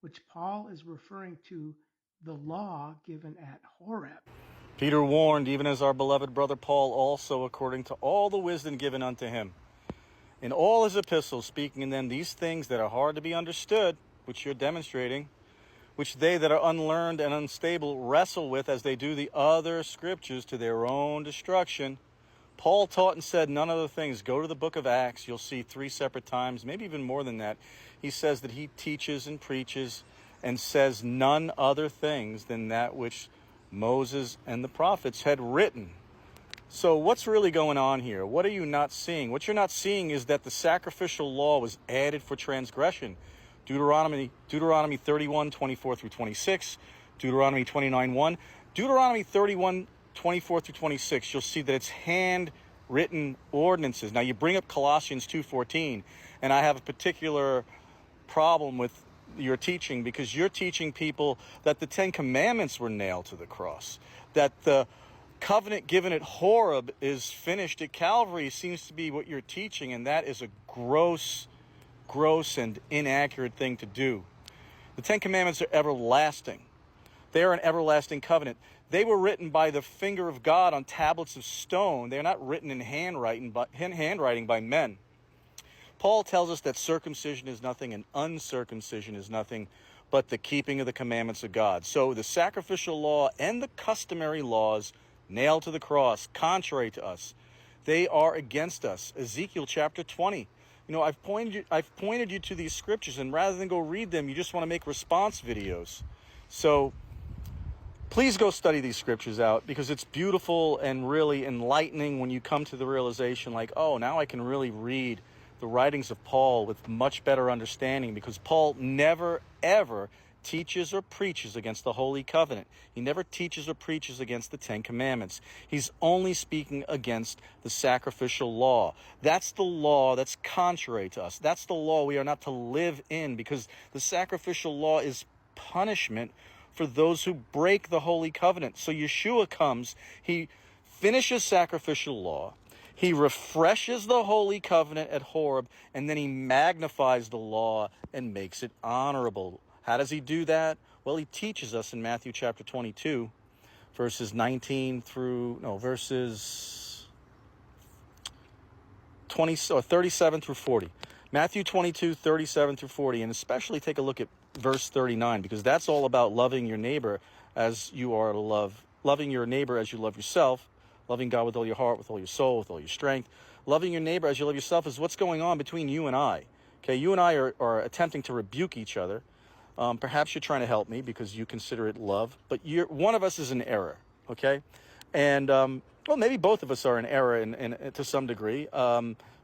which Paul is referring to the law given at Horeb. Peter warned, even as our beloved brother Paul also, according to all the wisdom given unto him, in all his epistles, speaking in them these things that are hard to be understood, which you're demonstrating, which they that are unlearned and unstable wrestle with as they do the other scriptures to their own destruction. Paul taught and said none other things. Go to the book of Acts. You'll see 3 separate times, maybe even more than that. He says that he teaches and preaches and says none other things than that which Moses and the prophets had written. So what's really going on here? What are you not seeing? What you're not seeing is that the sacrificial law was added for transgression. Deuteronomy 31, 24 through 26, Deuteronomy 29, 1. Deuteronomy 31, 24 through 26, you'll see that it's handwritten ordinances. Now you bring up Colossians 2:14, and I have a particular problem with your teaching because you're teaching people that the 10 Commandments were nailed to the cross, that the covenant given at Horeb is finished at Calvary seems to be what you're teaching, and that is a gross and inaccurate thing to do. The 10 Commandments are everlasting. They are an everlasting covenant. They were written by the finger of God on tablets of stone. They are not written in handwriting by men. Paul tells us that circumcision is nothing and uncircumcision is nothing but the keeping of the commandments of God. So the sacrificial law and the customary laws nailed to the cross, contrary to us, they are against us. Ezekiel chapter 20. You know, I've pointed you to these scriptures, and rather than go read them, you just want to make response videos. So please go study these scriptures out, because it's beautiful and really enlightening when you come to the realization like, oh, now I can really read the writings of Paul with much better understanding, because Paul never, ever teaches or preaches against the Holy Covenant. He never teaches or preaches against the 10 Commandments. He's only speaking against the sacrificial law. That's the law that's contrary to us. That's the law we are not to live in, because the sacrificial law is punishment for those who break the Holy Covenant. So Yeshua comes, he finishes sacrificial law, he refreshes the Holy Covenant at Horeb, and then he magnifies the law and makes it honorable. How does he do that? Well, he teaches us in Matthew chapter 22, verses 37 through 40. Matthew 22, 37 through 40, and especially take a look at verse 39, because that's all about loving your neighbor as you are to loving your neighbor as you love yourself, loving God with all your heart, with all your soul, with all your strength. Loving your neighbor as you love yourself is what's going on between you and I. Okay, you and I are attempting to rebuke each other. Perhaps you're trying to help me because you consider it love, but one of us is in error, okay? And, well, maybe both of us are in error in to some degree,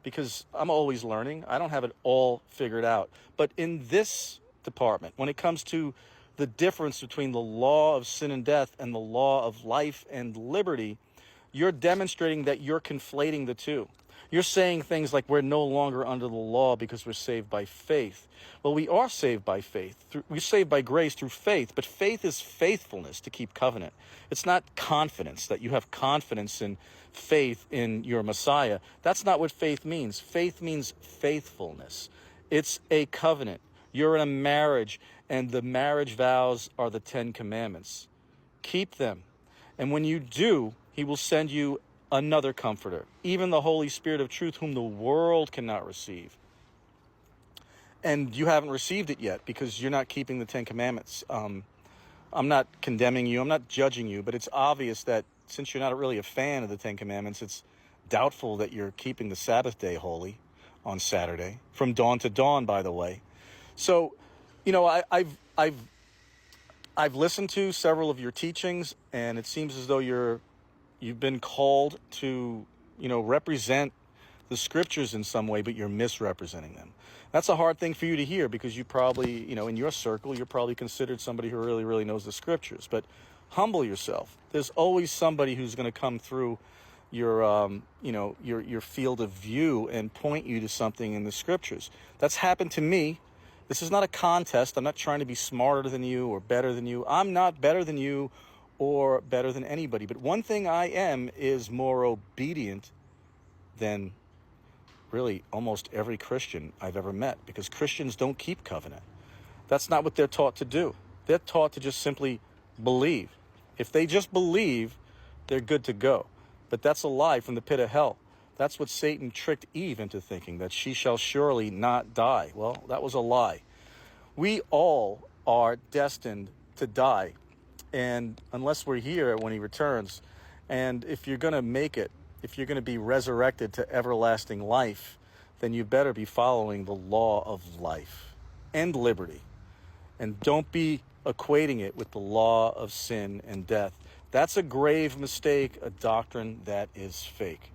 because I'm always learning. I don't have it all figured out. But in this department, when it comes to the difference between the law of sin and death and the law of life and liberty, you're demonstrating that you're conflating the two. You're saying things like we're no longer under the law because we're saved by faith. Well, we are saved by faith. We're saved by grace through faith, but faith is faithfulness to keep covenant. It's not confidence, that you have confidence in faith in your Messiah. That's not what faith means. Faith means faithfulness. It's a covenant. You're in a marriage, and the marriage vows are the 10 Commandments. Keep them. And when you do, he will send you another comforter, even the Holy Spirit of truth, whom the world cannot receive. And you haven't received it yet because you're not keeping the 10 Commandments. I'm not condemning you. I'm not judging you. But it's obvious that since you're not really a fan of the 10 Commandments, it's doubtful that you're keeping the Sabbath day holy on Saturday, from dawn to dawn, by the way. So, you know, I've listened to several of your teachings, and it seems as though you've been called to, represent the scriptures in some way, but you're misrepresenting them. That's a hard thing for you to hear, because you probably, in your circle, you're probably considered somebody who really, really knows the scriptures. But humble yourself. There's always somebody who's going to come through your field of view and point you to something in the scriptures. That's happened to me. This is not a contest. I'm not trying to be smarter than you or better than you. I'm not better than you or better than anybody. But one thing I am is more obedient than really almost every Christian I've ever met, because Christians don't keep covenant. That's not what they're taught to do. They're taught to just simply believe. If they just believe, they're good to go. But that's a lie from the pit of hell. That's what Satan tricked Eve into thinking, that she shall surely not die. Well, that was a lie. We all are destined to die, and unless we're here when he returns, and if you're going to make it, if you're going to be resurrected to everlasting life, then you better be following the law of life and liberty. And don't be equating it with the law of sin and death. That's a grave mistake, a doctrine that is fake.